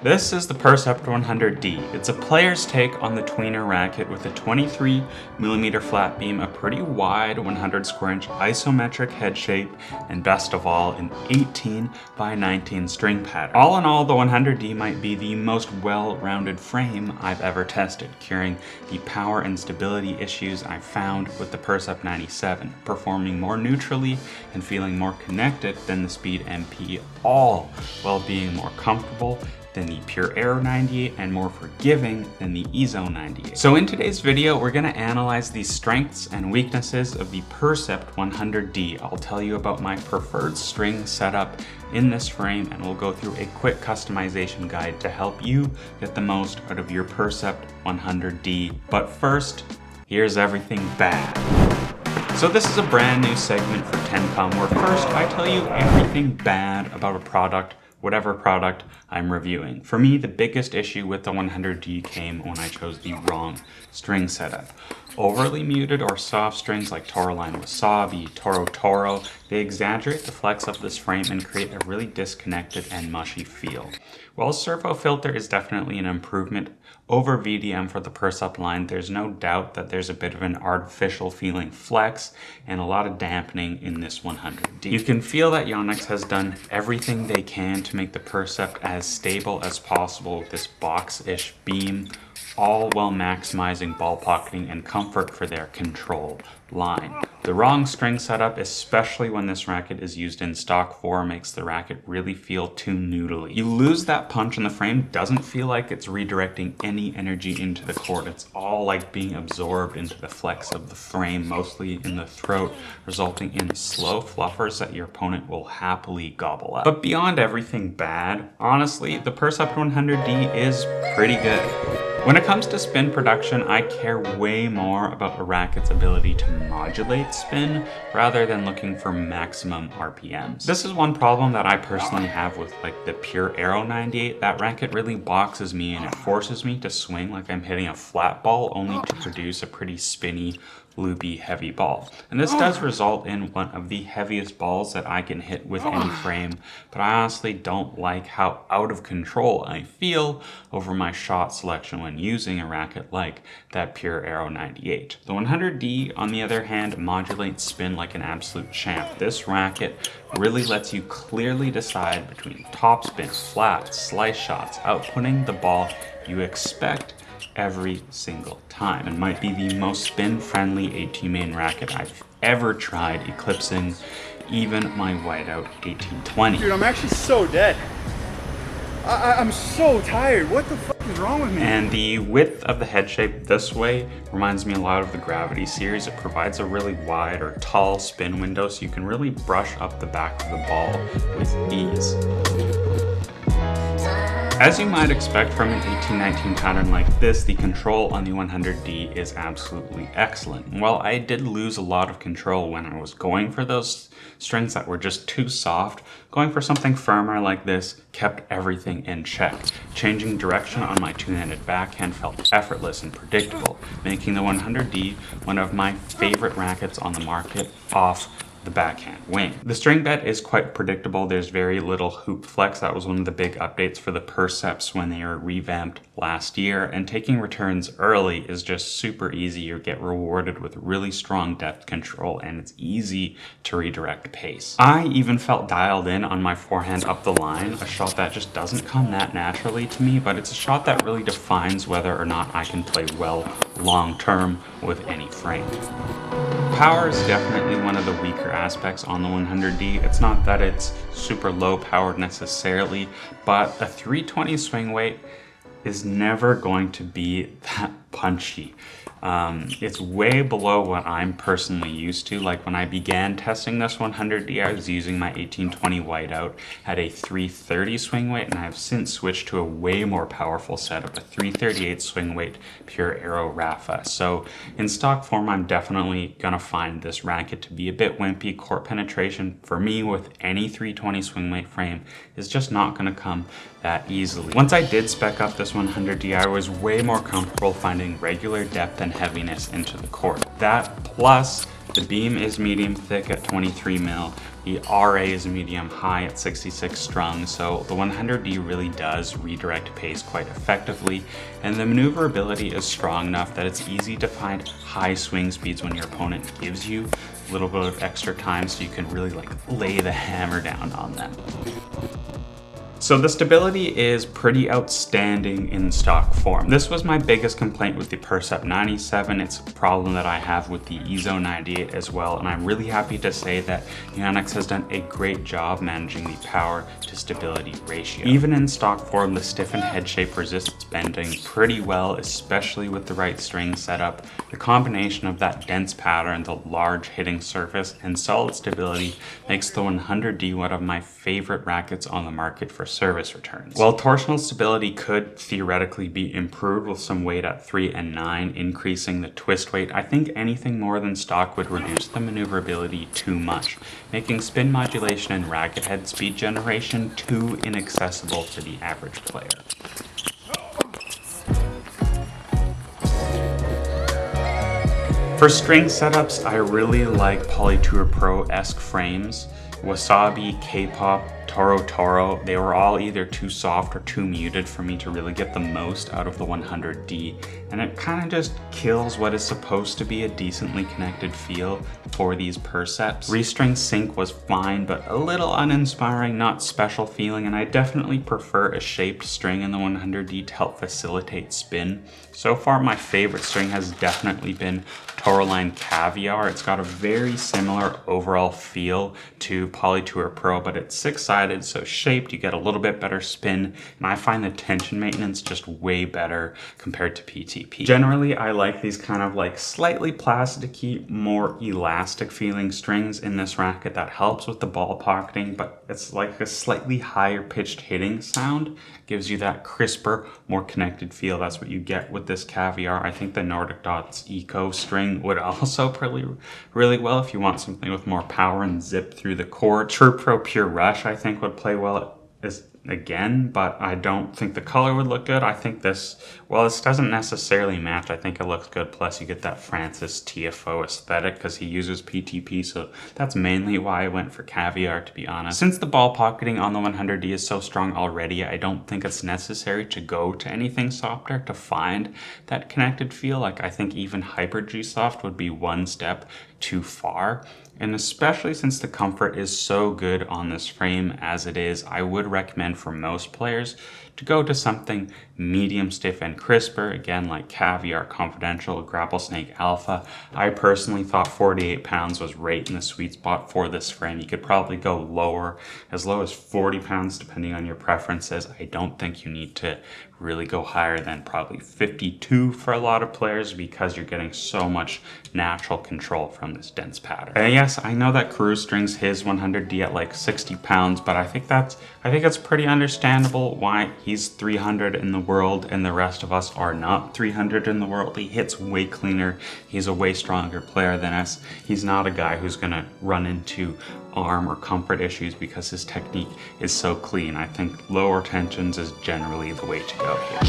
This is the Percept 100D. It's a player's take on the tweener racket with a 23mm flat beam, a pretty wide 100 square inch isometric head shape, and best of all, an 18 by 19 string pattern. All in all, the 100D might be the most well-rounded frame I've ever tested, curing the power and stability issues I found with the Percept 97, performing more neutrally and feeling more connected than the Speed MP, all while being more comfortable than the Pure Aero 98 and more forgiving than the Ezo 98. So in today's video, we're going to analyze the strengths and weaknesses of the Percept 100D. I'll tell you about my preferred string setup in this frame, and we'll go through a quick customization guide to help you get the most out of your Percept 100D. But first, here's everything bad. So this is a brand new segment for TennCom where first I tell you everything bad about a product, whatever product I'm reviewing. For me, the biggest issue with the 100D came when I chose the wrong string setup. Overly muted or soft strings like Toroline Wasabi, Toro Toro, they exaggerate the flex of this frame and create a really disconnected and mushy feel. While Servo Filter is definitely an improvement over VDM for the Percept line, there's no doubt that there's a bit of an artificial feeling flex and a lot of dampening in this 100D. You can feel that Yonex has done everything they can to make the Percept as stable as possible with this box-ish beam, all while maximizing ball pocketing and comfort for their control line. The wrong string setup, especially when this racket is used in stock 4, makes the racket really feel too noodly. You lose that punch and the frame doesn't feel like it's redirecting any energy into the court. It's all like being absorbed into the flex of the frame, mostly in the throat, resulting in slow fluffers that your opponent will happily gobble up. But beyond everything bad, honestly, the Percept 100D is pretty good. When it comes to spin production, I care way more about a racket's ability to modulate spin rather than looking for maximum RPMs. This is one problem that I personally have with like the Pure Aero 98. That racket really boxes me and it forces me to swing like I'm hitting a flat ball only to produce a pretty spinny, loopy, heavy ball. And this does result in one of the heaviest balls that I can hit with any frame, but I honestly don't like how out of control I feel over my shot selection when using a racket like that Pure Aero 98. The 100D, on the other hand, modulates spin like an absolute champ. This racket really lets you clearly decide between topspin, flat, slice shots, outputting the ball you expect every single time, and might be the most spin-friendly 18 main racket I've ever tried, eclipsing even my whiteout 1820. Dude, I'm actually so dead. I'm so tired. What the fuck is wrong with me? And the width of the head shape this way reminds me a lot of the Gravity series. It provides a really wide or tall spin window so you can really brush up the back of the ball with ease. As you might expect from an 1819 pattern like this, the control on the 100D is absolutely excellent. While I did lose a lot of control when I was going for those strings that were just too soft, going for something firmer like this kept everything in check. Changing direction on my two-handed backhand felt effortless and predictable, making the 100D one of my favorite rackets on the market off the backhand wing. The string bed is quite predictable. There's very little hoop flex. That was one of the big updates for the Percepts when they were revamped last year, and taking returns early is just super easy. You get rewarded with really strong depth control and it's easy to redirect pace. I even felt dialed in on my forehand up the line, a shot that just doesn't come that naturally to me, but it's a shot that really defines whether or not I can play well long term with any frame. Power is definitely one of the weaker aspects on the 100D. It's not that it's super low powered necessarily, but a 320 swing weight is never going to be that punchy. It's way below what I'm personally used to. Like when I began testing this 100D, I was using my 1820 whiteout at a 330 swing weight, and I have since switched to a way more powerful setup, a 338 swing weight Pure Aero Rafa. So in stock form, I'm definitely gonna find this racket to be a bit wimpy. Court penetration for me with any 320 swing weight frame is just not gonna come that easily. Once I did spec up this 100D, I was way more comfortable finding regular depth and heaviness into the court. That plus the beam is medium thick at 23 mil. The RA is medium high at 66 strung, so the 100D really does redirect pace quite effectively, and the maneuverability is strong enough that it's easy to find high swing speeds when your opponent gives you a little bit of extra time, so you can really like lay the hammer down on them. So the stability is pretty outstanding in stock form. This was my biggest complaint with the Percept 97. It's a problem that I have with the EZO 98 as well, and I'm really happy to say that Yonex has done a great job managing the power to stability ratio. Even in stock form, the stiffened head shape resists bending pretty well, especially with the right string setup. The combination of that dense pattern, the large hitting surface, and solid stability makes the 100D one of my favorite rackets on the market for service returns. While torsional stability could theoretically be improved with some weight at 3 and 9, increasing the twist weight, I think anything more than stock would reduce the maneuverability too much, making spin modulation and racket head speed generation too inaccessible to the average player. For string setups, I really like Polytour Pro-esque frames. Wasabi, K-pop, Toro, they were all either too soft or too muted for me to really get the most out of the 100D, and it kind of just kills what is supposed to be a decently connected feel for these percepts. Restring sync was fine, but a little uninspiring, not special feeling, and I definitely prefer a shaped string in the 100D to help facilitate spin. So far, my favorite string has definitely been Toroline Caviar. It's got a very similar overall feel to Polytour Pro, but it's 6-sided, so shaped, you get a little bit better spin, and I find the tension maintenance just way better compared to PTP. Generally, I like these kind of like slightly plasticky, more elastic feeling strings in this racket. That helps with the ball pocketing, but it's like a slightly higher pitched hitting sound. Gives you that crisper, more connected feel. That's what you get with this Caviar. I think the Nordic Dots Eco string would also really well if you want something with more power and zip through the court. True Pro Pure Rush I think would play well again, but I don't think the color would look good. I think this doesn't necessarily match. I think it looks good. Plus you get that Francis TFO aesthetic because he uses PTP, so that's mainly why I went for Caviar, to be honest. Since the ball pocketing on the 100D is so strong already, I don't think it's necessary to go to anything softer to find that connected feel. Like I think even Hyper G Soft would be one step too far. And especially since the comfort is so good on this frame as it is, I would recommend for most players to go to something medium stiff and crisper, again like Caviar, Confidential, Grapple Snake Alpha. I personally thought 48 pounds was right in the sweet spot for this frame. You could probably go lower, as low as 40 pounds depending on your preferences. I don't think you need to really go higher than probably 52 for a lot of players because you're getting so much natural control from this dense pattern. And yes, I know that Carew strings his 100D at like 60 pounds, but I think it's pretty understandable why he's 300 in the world and the rest of us are not 300 in the world. He hits way cleaner. He's a way stronger player than us. He's not a guy who's gonna run into arm or comfort issues because his technique is so clean. I think lower tensions is generally the way to go here.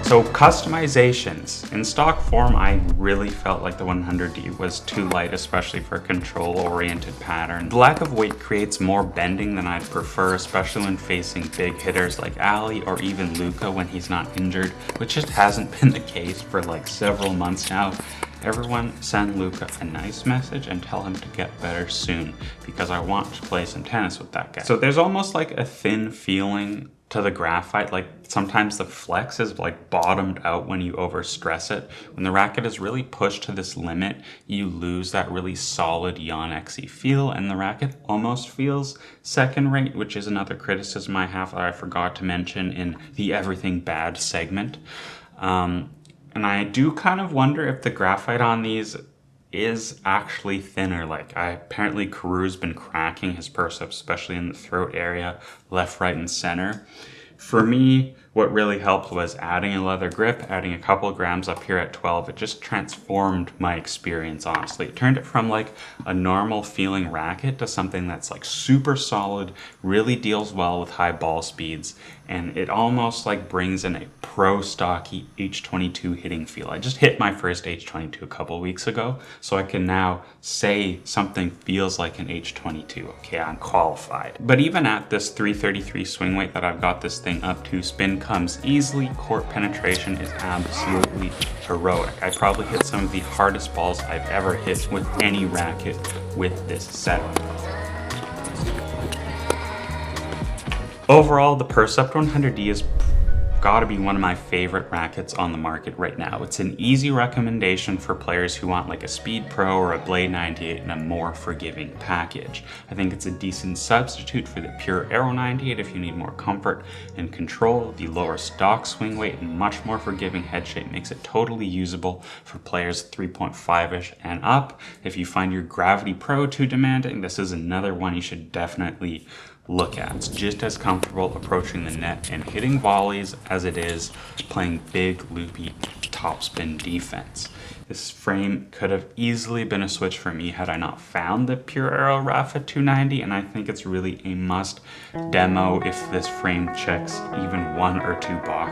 So customizations. In stock form, I really felt like the 100D was too light, especially for control-oriented pattern. The lack of weight creates more bending than I'd prefer, especially when facing big hitters like Ali or even Luca when he's not injured, which just hasn't been the case for like several months now. Everyone send Luca a nice message and tell him to get better soon because I want to play some tennis with that guy. So there's almost like a thin feeling to the graphite, like sometimes the flex is like bottomed out when you overstress it. When the racket is really pushed to this limit, you lose that really solid Yonex-y feel, and the racket almost feels second rate, which is another criticism I have that I forgot to mention in the Everything Bad segment. And I do kind of wonder if the graphite on these is actually thinner. Like apparently Carew's been cracking his percept, especially in the throat area, left, right, and center. For me, What really helped was adding a leather grip, adding a couple of grams up here at 12. It just transformed my experience, honestly. It turned it from like a normal feeling racket to something that's like super solid, really deals well with high ball speeds, and it almost like brings in a pro stocky H22 hitting feel. I just hit my first H22 a couple weeks ago, so I can now say something feels like an H22. Okay, I'm qualified. But even at this 333 swing weight that I've got this thing up to, spin comes easily, court penetration is absolutely heroic. I probably hit some of the hardest balls I've ever hit with any racket with this setup. Overall, the Percept 100D has got to be one of my favorite rackets on the market right now. It's an easy recommendation for players who want like a Speed Pro or a Blade 98 in a more forgiving package. I think it's a decent substitute for the pure Aero 98 if you need more comfort and control. The lower stock swing weight and much more forgiving head shape makes it totally usable for players 3.5-ish and up. If you find your Gravity Pro too demanding, this is another one you should definitely look at. It's just as comfortable approaching the net and hitting volleys as it is playing big, loopy topspin defense. This frame could have easily been a switch for me had I not found the Pure Aero Racquet 290, and I think it's really a must demo if this frame checks even one or two boxes.